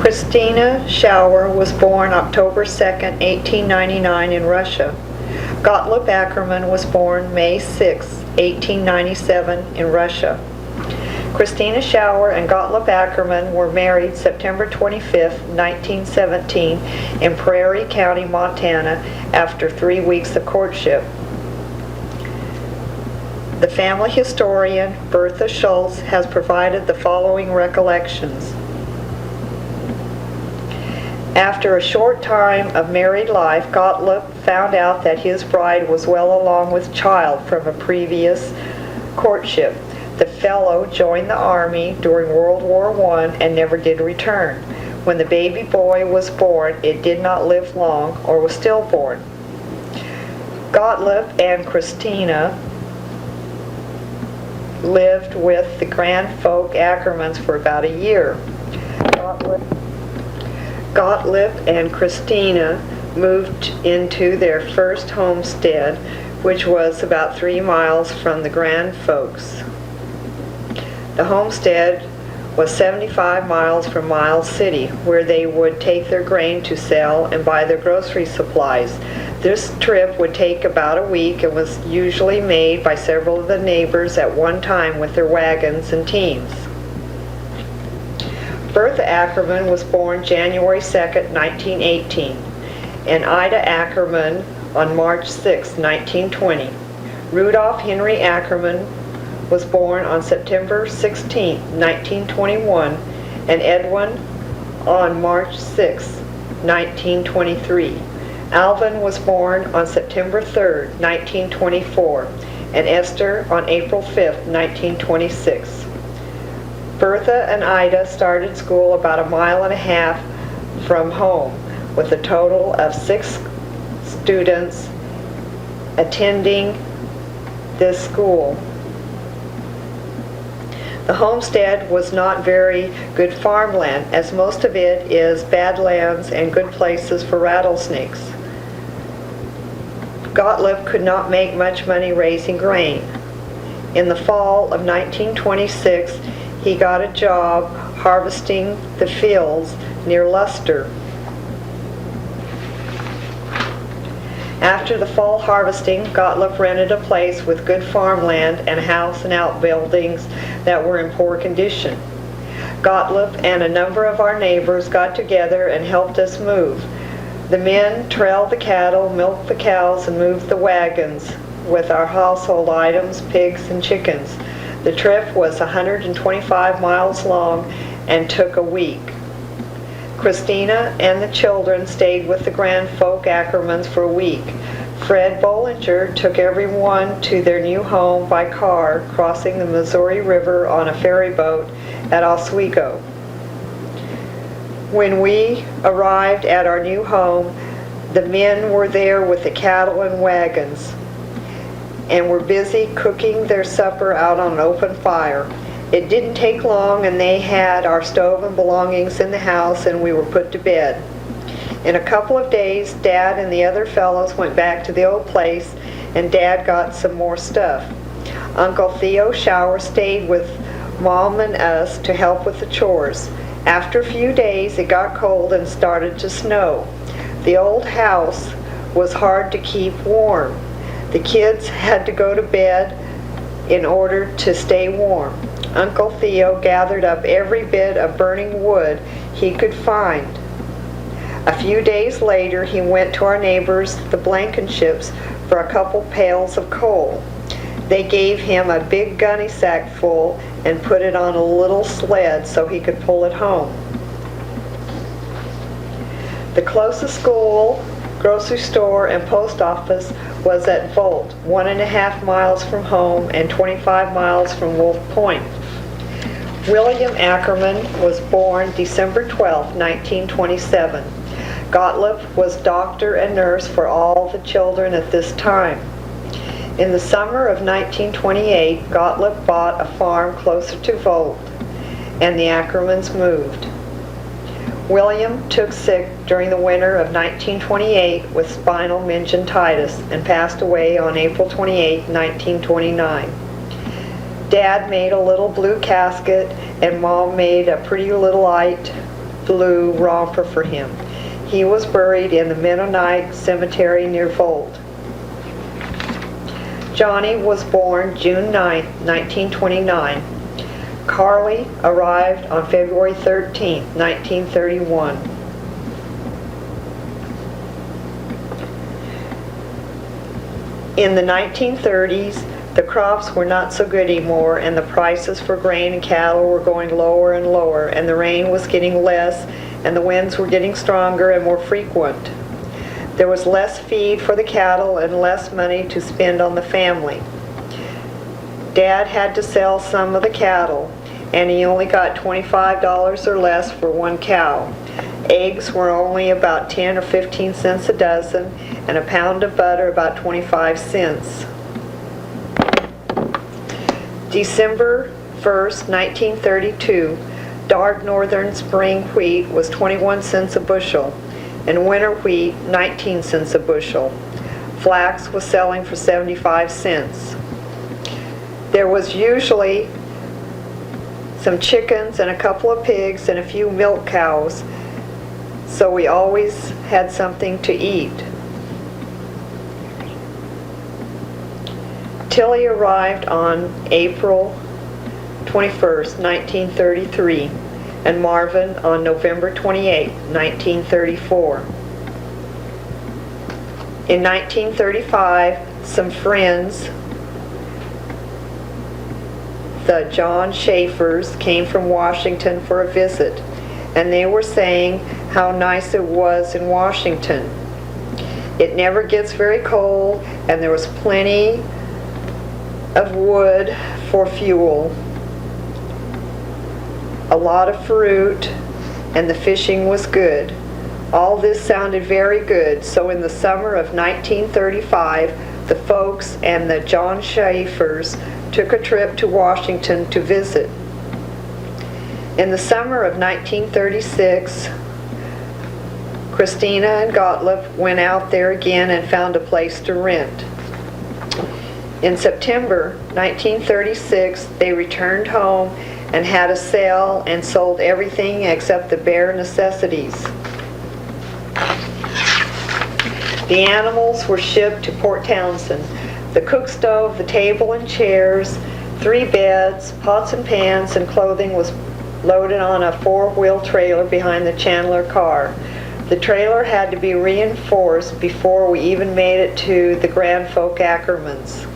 Christina Schauer was born October 2, 1899 in Russia. Gotlieb Ackerman was born May 6, 1897 in Russia. Christina Schauer and Gotlieb Ackerman were married September 25, 1917 in Prairie County, Montana after 3 weeks of courtship. The family historian Bertha Schultz has provided the following recollections. After a short time of married life, Gotlieb found out that his bride was well along with child from a previous courtship. The fellow joined the army during World War I and never did return. When the baby boy was born, it did not live long or was stillborn. Gotlieb and Christina lived with the grand folk Ackermans for about a year. Gotlieb and Christina moved into their first homestead, which was about 3 miles from the grand folks. The homestead was 75 miles from Miles City, where they would take their grain to sell and buy their grocery supplies. This trip would take about a week and was usually made by several of the neighbors at one time with their wagons and teams. Bertha Ackerman was born January 2, 1918, and Ida Ackerman on March 6, 1920. Rudolph Henry Ackerman was born on September 16, 1921, and Edwin on March 6, 1923. Alvin was born on September 3, 1924, and Esther on April 5, 1926. Bertha and Ida started school about 1.5 miles from home, with a total of 6 students attending this school. The homestead was not very good farmland, as most of it is badlands and good places for rattlesnakes. Gotlieb could not make much money raising grain. In the fall of 1926, he got a job harvesting the fields near Luster. After the fall harvesting, Gotlieb rented a place with good farmland and a house and outbuildings that were in poor condition. Gotlieb and a number of our neighbors got together and helped us move. The men trailed the cattle, milked the cows, and moved the wagons with our household items, pigs, and chickens. The trip was 125 miles long and took a week. Christina and the children stayed with the grand folk Ackermans for a week. Fred Bollinger took everyone to their new home by car, crossing the Missouri River on a ferry boat at Oswego. When we arrived at our new home, the men were there with the cattle and wagons and were busy cooking their supper out on an open fire. It didn't take long, and they had our stove and belongings in the house, and we were put to bed. In a couple of days, Dad and the other fellows went back to the old place, and Dad got some more stuff. Uncle Theo Schauer stayed with Mom and us to help with the chores. After a few days, it got cold and started to snow. The old house was hard to keep warm. The kids had to go to bed in order to stay warm. Uncle Theo gathered up every bit of burning wood he could find. A few days later, he went to our neighbors, the Blankenships, for a couple pails of coal. They gave him a big gunny sack full and put it on a little sled so he could pull it home. The closest school, grocery store, and post office was at Volt, 1.5 miles from home and 25 miles from Wolf Point. William Ackerman was born December 12, 1927. Gotlieb was doctor and nurse for all the children at this time. In the summer of 1928, Gotlieb bought a farm closer to Volt, and the Ackermans moved. William took sick during the winter of 1928 with spinal meningitis and passed away on April 28, 1929. Dad made a little blue casket, and Mom made a pretty little light blue romper for him. He was buried in the Mennonite Cemetery near Volt. Johnny was born June 9, 1929. Carly arrived on February 13, 1931. In the 1930s, the crops were not so good anymore, and the prices for grain and cattle were going lower and lower, and the rain was getting less, and the winds were getting stronger and more frequent. There was less feed for the cattle and less money to spend on the family. Dad had to sell some of the cattle, and he only got $25 or less for one cow. Eggs were only about 10 or 15 cents a dozen, and a pound of butter about 25 cents. December 1st, 1932, dark northern spring wheat was 21 cents a bushel, and winter wheat 19 cents a bushel. Flax was selling for 75 cents. There was usually some chickens and a couple of pigs and a few milk cows, so we always had something to eat. Tilly arrived on April 21st, 1933, and Marvin on November 28, 1934. In 1935, some friends, the John Schaefers, came from Washington for a visit, and they were saying how nice it was in Washington. It never gets very cold, and there was plenty of wood for fuel, a lot of fruit, and the fishing was good. All this sounded very good, so in the summer of 1935, the folks and the John Schaefers took a trip to Washington to visit. In the summer of 1936, Christina and Gotlieb went out there again and found a place to rent. In September 1936, they returned home and had a sale and sold everything except the bare necessities. The animals were shipped to Port Townsend. The cook stove, the table and chairs, 3 beds, pots and pans, and clothing was loaded on a 4-wheel trailer behind the Chandler car. The trailer had to be reinforced before we even made it to the Grand Folk Ackermans.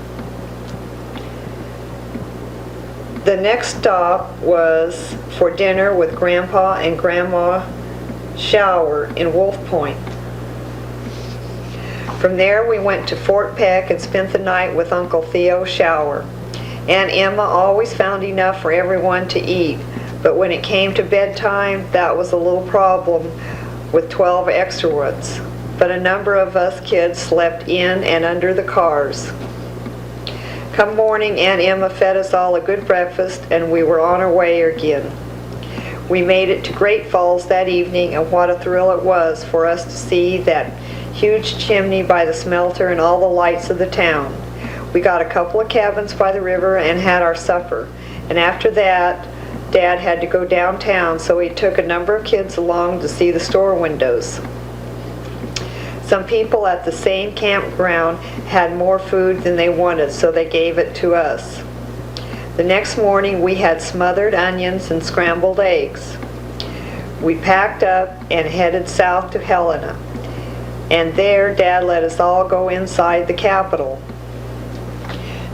The next stop was for dinner with Grandpa and Grandma Shower in Wolf Point. From there we went to Fort Peck and spent the night with Uncle Theo Shower. Aunt Emma always found enough for everyone to eat, but when it came to bedtime, that was a little problem with 12 extra ones. But a number of us kids slept in and under the cars. Come morning, Aunt Emma fed us all a good breakfast, and we were on our way again. We made it to Great Falls that evening, and what a thrill it was for us to see that huge chimney by the smelter and all the lights of the town. We got a couple of cabins by the river and had our supper, and after that, Dad had to go downtown, so he took a number of kids along to see the store windows. Some people at the same campground had more food than they wanted, so they gave it to us. The next morning we had smothered onions and scrambled eggs. We packed up and headed south to Helena, and there Dad let us all go inside the Capitol.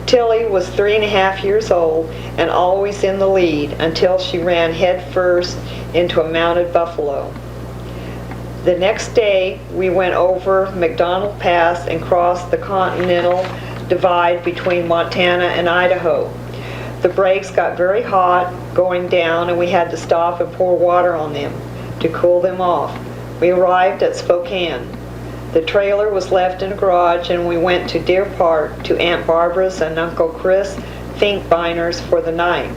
Tilly was 3.5 years old and always in the lead until she ran head first into a mounted buffalo. The next day, we went over McDonald Pass and crossed the Continental Divide between Montana and Idaho. The brakes got very hot going down, and we had to stop and pour water on them to cool them off. We arrived at Spokane. The trailer was left in a garage, and we went to Deer Park to Aunt Barbara's and Uncle Chris Finkbeiner's for the night.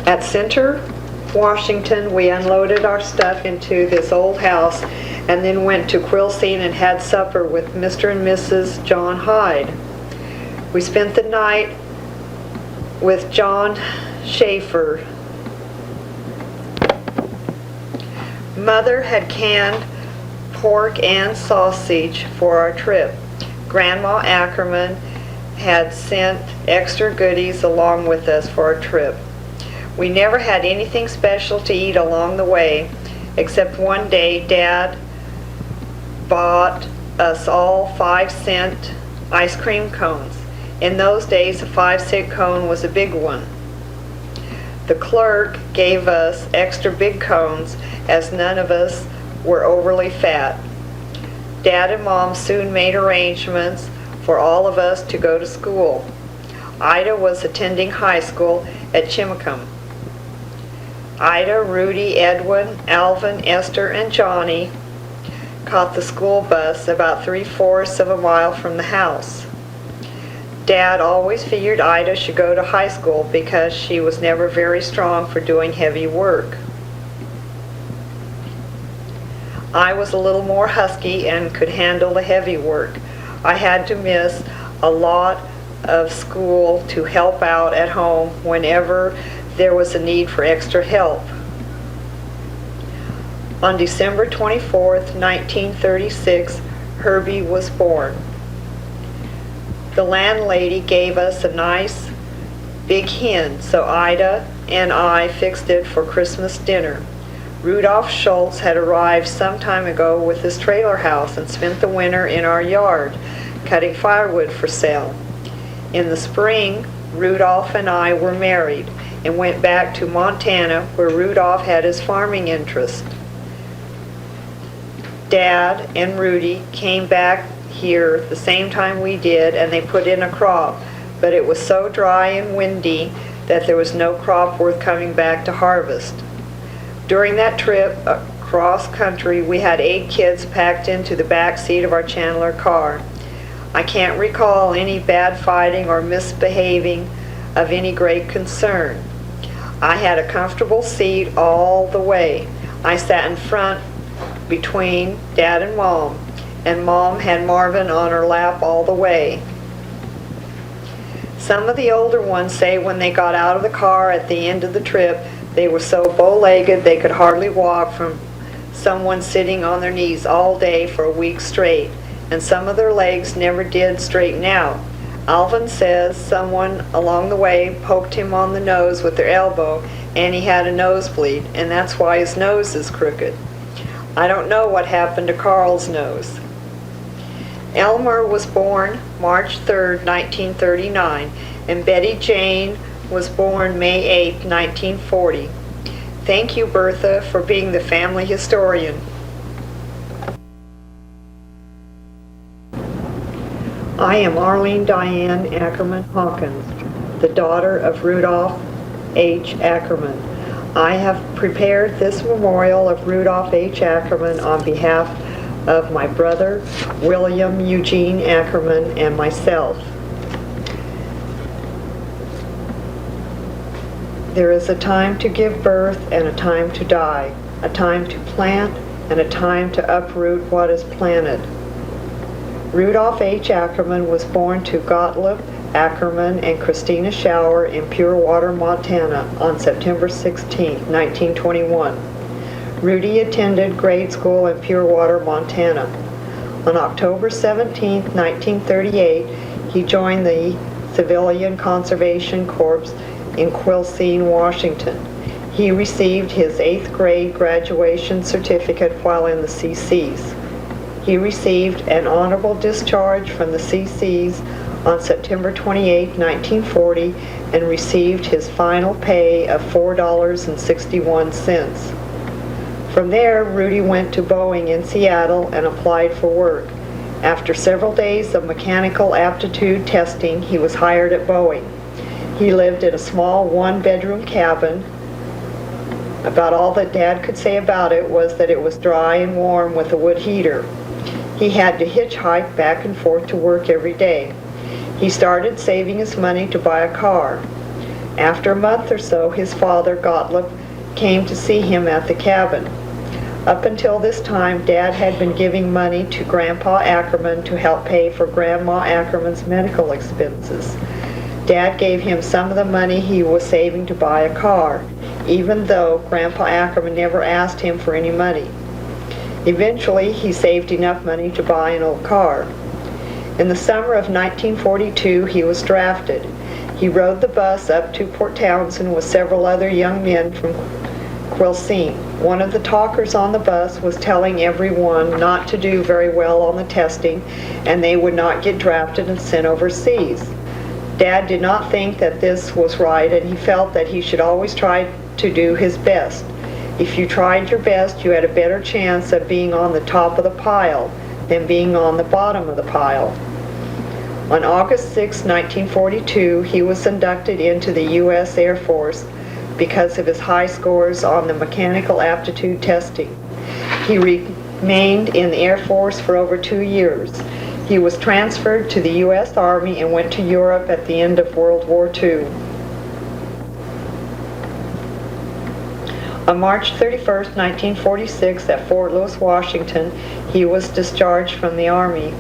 At Center, Washington, we unloaded our stuff into this old house and then went to Quilcene and had supper with Mr. and Mrs. John Hyde. We spent the night with John Schaefer. Mother had canned pork and sausage for our trip. Grandma Ackerman had sent extra goodies along with us for our trip. We never had anything special to eat along the way, except one day Dad bought us all 5-cent ice cream cones. In those days, a 5-cent cone was a big one. The clerk gave us extra big cones as none of us were overly fat. Dad and Mom soon made arrangements for all of us to go to school. Ida was attending high school at Chimacum. Ida, Rudy, Edwin, Alvin, Esther, and Johnny caught the school bus about 3/4 of a mile from the house. Dad always figured Ida should go to high school because she was never very strong for doing heavy work. I was a little more husky and could handle the heavy work. I had to miss a lot of school to help out at home whenever there was a need for extra help. On December 24th, 1936, Herbie was born. The landlady gave us a nice big hen, so Ida and I fixed it for Christmas dinner. Rudolph Schultz had arrived some time ago with his trailer house and spent the winter in our yard, cutting firewood for sale. In the spring, Rudolph and I were married and went back to Montana, where Rudolph had his farming interest. Dad and Rudy came back here the same time we did, and they put in a crop, but it was so dry and windy that there was no crop worth coming back to harvest. During that trip across country, we had 8 kids packed into the back seat of our Chandler car. I can't recall any bad fighting or misbehaving of any great concern. I had a comfortable seat all the way. I sat in front between Dad and Mom had Marvin on her lap all the way. Some of the older ones say when they got out of the car at the end of the trip, they were so bow-legged they could hardly walk from someone sitting on their knees all day for a week straight, and some of their legs never did straighten out. Alvin says someone along the way poked him on the nose with their elbow and he had a nosebleed, and that's why his nose is crooked. I don't know what happened to Carl's nose. Elmer was born March 3rd, 1939, and Betty Jane was born May 8th, 1940. Thank you, Bertha, for being the family historian. I am Arlene Diane Ackerman Hawkins, the daughter of Rudolph H. Ackerman. I have prepared this memorial of Rudolph H. Ackerman on behalf of my brother, William Eugene Ackerman, and myself. There is a time to give birth and a time to die, a time to plant and a time to uproot what is planted. Rudolph H. Ackerman was born to Gotlieb, Ackerman, and Christina Schauer in Purewater, Montana on September 16, 1921. Rudy attended grade school in Purewater, Montana. On October 17, 1938, he joined the Civilian Conservation Corps in Quilcene, Washington. He received his 8th grade graduation certificate while in the CCs. He received an honorable discharge from the CCs on September 28, 1940, and received his final pay of $4.61. From there, Rudy went to Boeing in Seattle and applied for work. After several days of mechanical aptitude testing, he was hired at Boeing. He lived in a small one-bedroom cabin. About all that Dad could say about it was that it was dry and warm with a wood heater. He had to hitchhike back and forth to work every day. He started saving his money to buy a car. After a month or so, his father, Gotlieb, came to see him at the cabin. Up until this time, Dad had been giving money to Grandpa Ackerman to help pay for Grandma Ackerman's medical expenses. Dad gave him some of the money he was saving to buy a car, even though Grandpa Ackerman never asked him for any money. Eventually, he saved enough money to buy an old car. In the summer of 1942, he was drafted. He rode the bus up to Port Townsend with several other young men from Quilcene. One of the talkers on the bus was telling everyone not to do very well on the testing, and they would not get drafted and sent overseas. Dad did not think that this was right, and he felt that he should always try to do his best. If you tried your best, you had a better chance of being on the top of the pile than being on the bottom of the pile. On August 6, 1942, he was inducted into the U.S. Air Force because of his high scores on the mechanical aptitude testing. He remained in the Air Force for over 2 years. He was transferred to the U.S. Army and went to Europe at the end of World War II. On March 31, 1946, at Fort Lewis, Washington, he was discharged from the Army.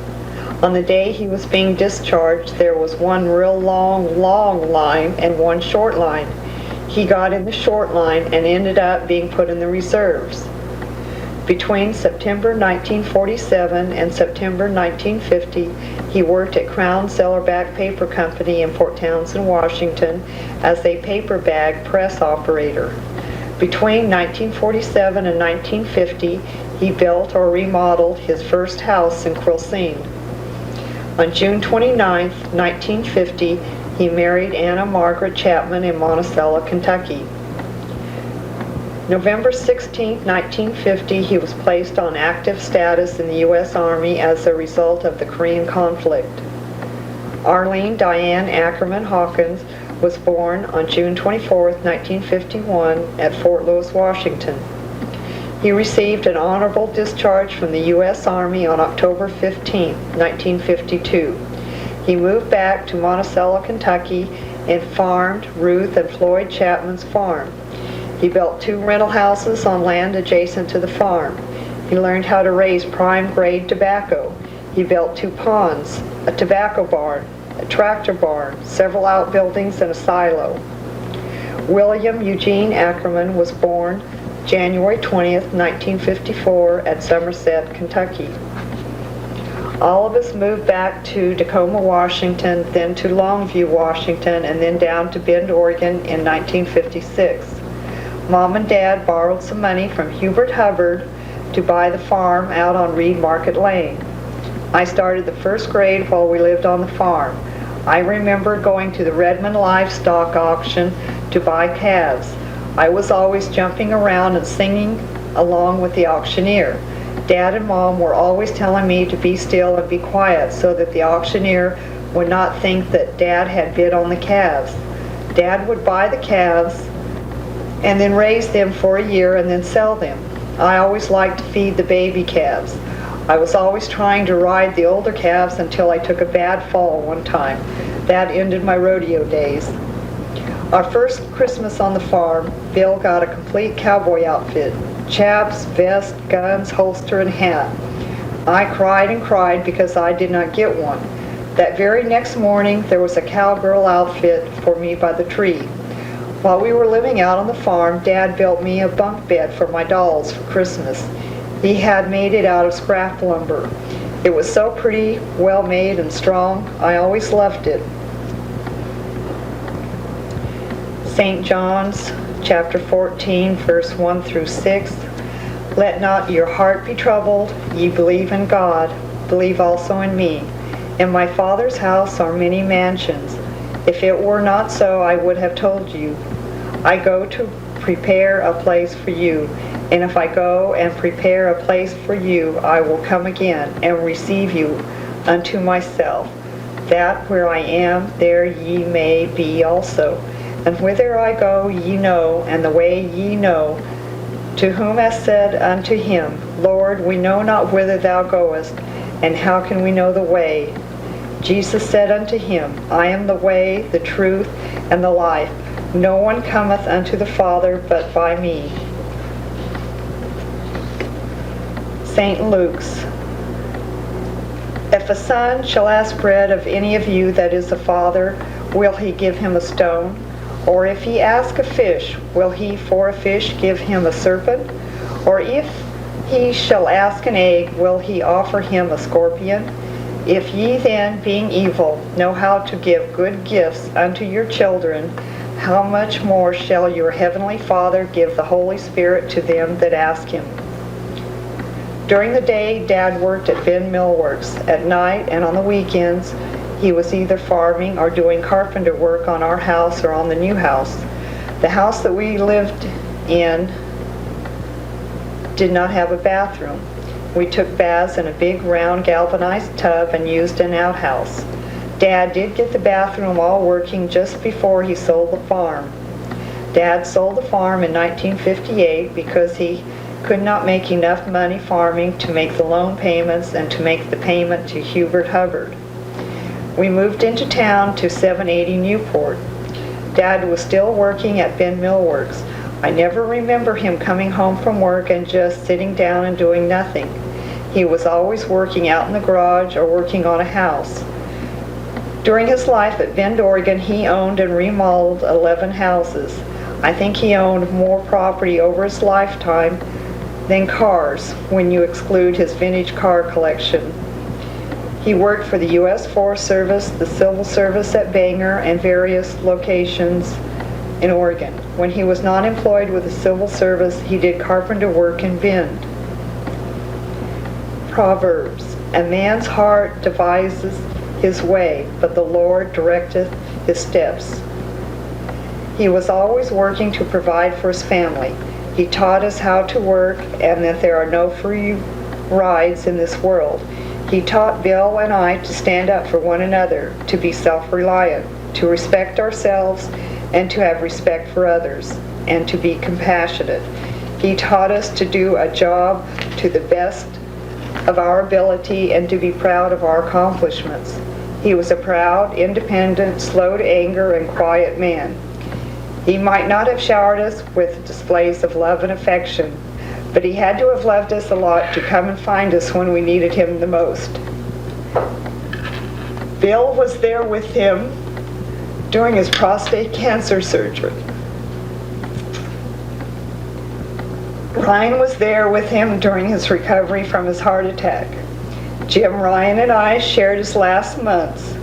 On the day he was being discharged, there was one real long line and one short line. He got in the short line and ended up being put in the reserves. Between September 1947 and September 1950, he worked at Crown Cellarback Paper Company in Port Townsend, Washington, as a paper bag press operator. Between 1947 and 1950, he built or remodeled his first house in Quilcene. On June 29, 1950, he married Anna Margaret Chapman in Monticello, Kentucky. November 16, 1950, he was placed on active status in the U.S. Army as a result of the Korean conflict. Arlene Diane Ackerman Hawkins was born on June 24, 1951, at Fort Lewis, Washington. He received an honorable discharge from the U.S. Army on October 15, 1952. He moved back to Monticello, Kentucky, and farmed Ruth and Floyd Chapman's farm. He built 2 rental houses on land adjacent to the farm. He learned how to raise prime-grade tobacco. He built 2 ponds, a tobacco barn, a tractor barn, several outbuildings, and a silo. William Eugene Ackerman was born January 20th, 1954, at Somerset, Kentucky. All of us moved back to Tacoma, Washington, then to Longview, Washington, and then down to Bend, Oregon in 1956. Mom and Dad borrowed some money from Hubert Hubbard to buy the farm out on Reed Market Lane. I started the first grade while we lived on the farm. I remember going to the Redmond livestock auction to buy calves. I was always jumping around and singing along with the auctioneer. Dad and Mom were always telling me to be still and be quiet so that the auctioneer would not think that Dad had bid on the calves. Dad would buy the calves and then raise them for a year and then sell them. I always liked to feed the baby calves. I was always trying to ride the older calves until I took a bad fall one time. That ended my rodeo days. Our first Christmas on the farm, Bill got a complete cowboy outfit: chaps, vest, guns, holster, and hat. I cried and cried because I did not get one. That very next morning, there was a cowgirl outfit for me by the tree. While we were living out on the farm, Dad built me a bunk bed for my dolls for Christmas. He had made it out of scrap lumber. It was so pretty, well made, and strong. I always loved it. St. John's chapter 14, verse 1 through 6. Let not your heart be troubled. Ye believe in God, believe also in me. In my Father's house are many mansions. If it were not so, I would have told you. I go to prepare a place for you. And if I go and prepare a place for you, I will come again and receive you unto myself, that where I am, there ye may be also. And whither I go ye know, and the way ye know. To whom hath said unto him, Lord, we know not whither thou goest, and how can we know the way? Jesus said unto him, I am the way, the truth, and the life. No one cometh unto the Father but by me. St. Luke's. If a son shall ask bread of any of you that is a father, will he give him a stone? Or if he ask a fish, will he for a fish give him a serpent? Or if he shall ask an egg, will he offer him a scorpion? If ye then, being evil, know how to give good gifts unto your children, how much more shall your heavenly Father give the Holy Spirit to them that ask him? During the day, Dad worked at Ben Millworks. At night and on the weekends, he was either farming or doing carpenter work on our house or on the new house. The house that we lived in did not have a bathroom. We took baths in a big round galvanized tub and used an outhouse. Dad did get the bathroom all working just before he sold the farm. Dad sold the farm in 1958 because he could not make enough money farming to make the loan payments and to make the payment to Hubert Hubbard. We moved into town to 780 Newport. Dad was still working at Ben Millworks. I never remember him coming home from work and just sitting down and doing nothing. He was always working out in the garage or working on a house. During his life at Bend, Oregon, he owned and remodeled 11 houses. I think he owned more property over his lifetime than cars, when you exclude his vintage car collection. He worked for the U.S. Forest Service, the Civil Service at Bangor, and various locations in Oregon. When he was not employed with the Civil Service, he did carpenter work in Bend. Proverbs, a man's heart devises his way, but the Lord directeth his steps. He was always working to provide for his family. He taught us how to work and that there are no free rides in this world. He taught Bill and I to stand up for one another, to be self-reliant, to respect ourselves, and to have respect for others, and to be compassionate. He taught us to do a job to the best of our ability and to be proud of our accomplishments. He was a proud, independent, slow to anger, and quiet man. He might not have showered us with displays of love and affection, but he had to have loved us a lot to come and find us when we needed him the most. Bill was there with him during his prostate cancer surgery. Ryan was there with him during his recovery from his heart attack. Jim, Ryan, and I shared his last months.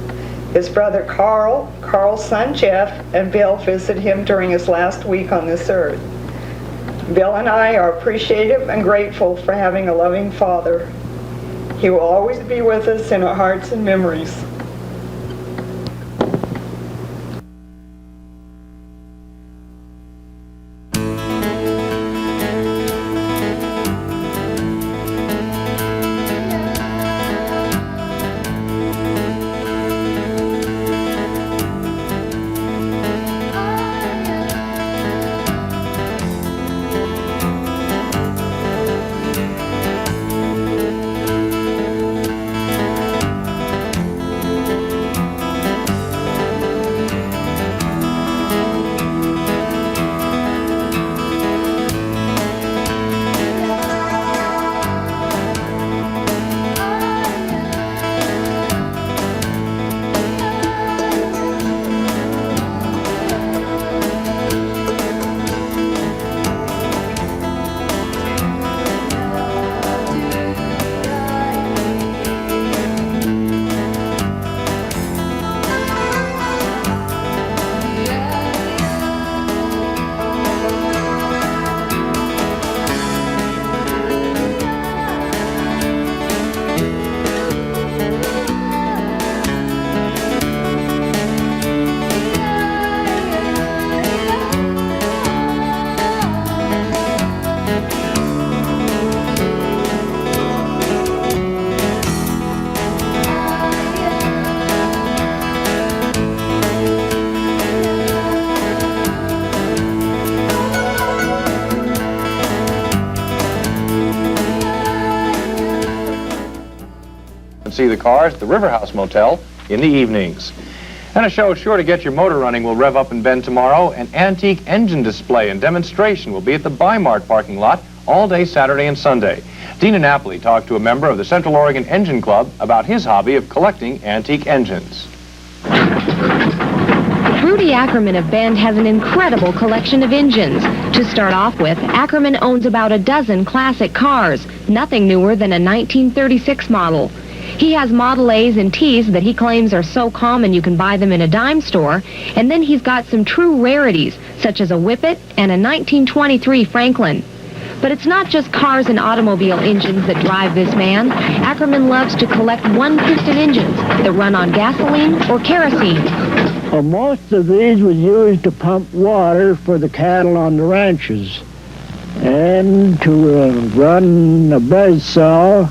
His brother Carl, Carl's son Jeff, and Bill visited him during his last week on this earth. Bill and I are appreciative and grateful for having a loving father. He will always be with us in our hearts and memories. See the cars at the River House Motel in the evenings. And a show sure to get your motor running will rev up in Bend tomorrow. An antique engine display and demonstration will be at the Bi-Mart parking lot all day Saturday and Sunday. Dina Napoli talked to a member of the Central Oregon Engine Club about his hobby of collecting antique engines. Rudy Ackerman of Bend has an incredible collection of engines. To start off with, Ackerman owns about a dozen classic cars, nothing newer than a 1936 model. He has Model A's and T's that he claims are so common you can buy them in a dime store, and then he's got some true rarities, such as a Whippet and a 1923 Franklin. But it's not just cars and automobile engines that drive this man. Ackerman loves to collect one-piston engines that run on gasoline or kerosene. Well, most of these was used to pump water for the cattle on the ranches and to run a buzz saw,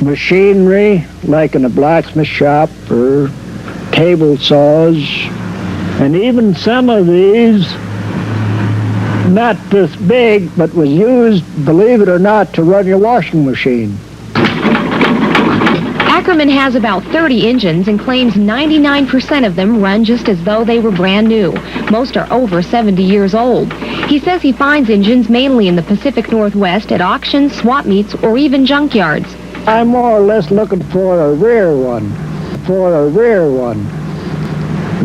machinery like in a blacksmith shop or table saws, and even some of these, not this big, but was used, believe it or not, to run your washing machine. Ackerman has about 30 engines and claims 99% of them run just as though they were brand new. Most are over 70 years old. He says he finds engines mainly in the Pacific Northwest at auctions, swap meets, or even junkyards. I'm more or less looking for a rare one.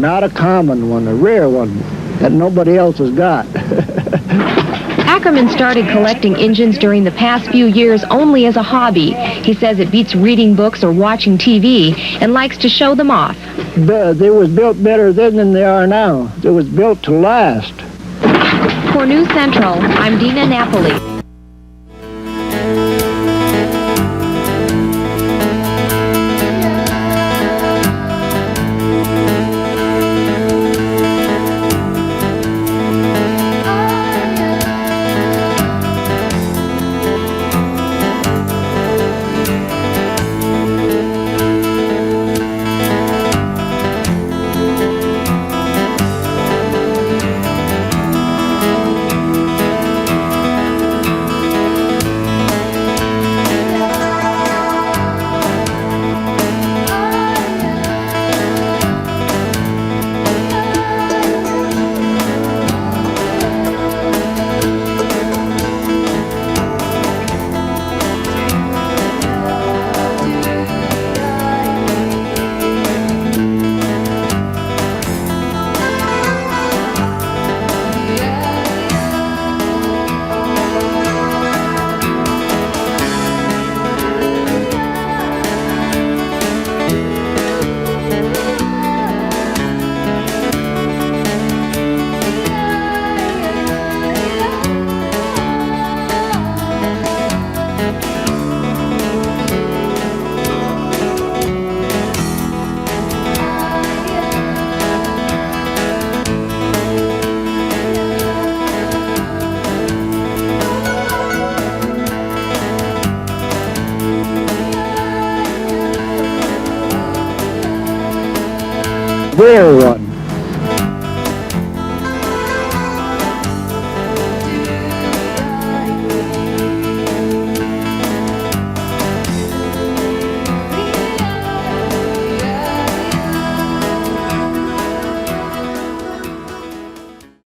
Not a common one, a rare one that nobody else has got. Ackerman started collecting engines during the past few years only as a hobby. He says it beats reading books or watching TV and likes to show them off. They was built better then than they are now. They was built to last. For News Central, I'm Dina Napoli.